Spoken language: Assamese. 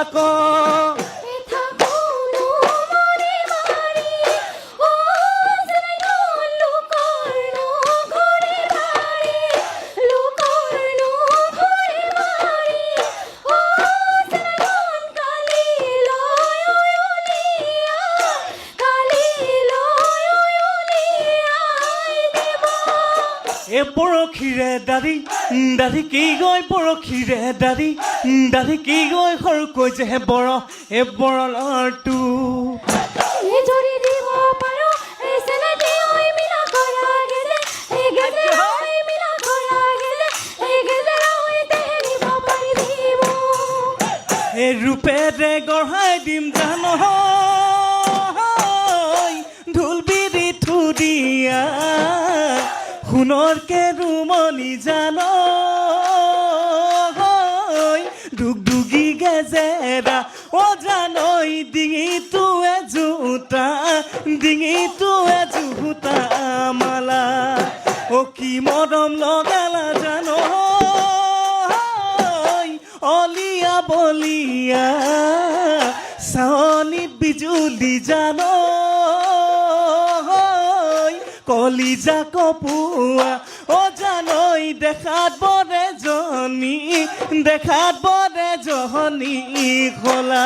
থাক এ পৰখিৰে দাদি দাদি কি গৈ পৰখিৰে দাদি দাদি কি গৈ সৰুকৈ যে বৰ এ বৰলৰটো এ ৰূপেৰে গঢ়াই দিম জান ঢোল বিৰি থুদিয়া সোণৰ কেৰুমণি জান ডুগডুগি গেজেৰা অ জানৈ ডিঙিটো এজোতা মালা অ কি মৰম লগালা জান অলিয়া বলিয়া চাৱনিত বিজুলি জান কলিজা কপুৱা অ জানৈ দেখাত বৰে জনী খোলা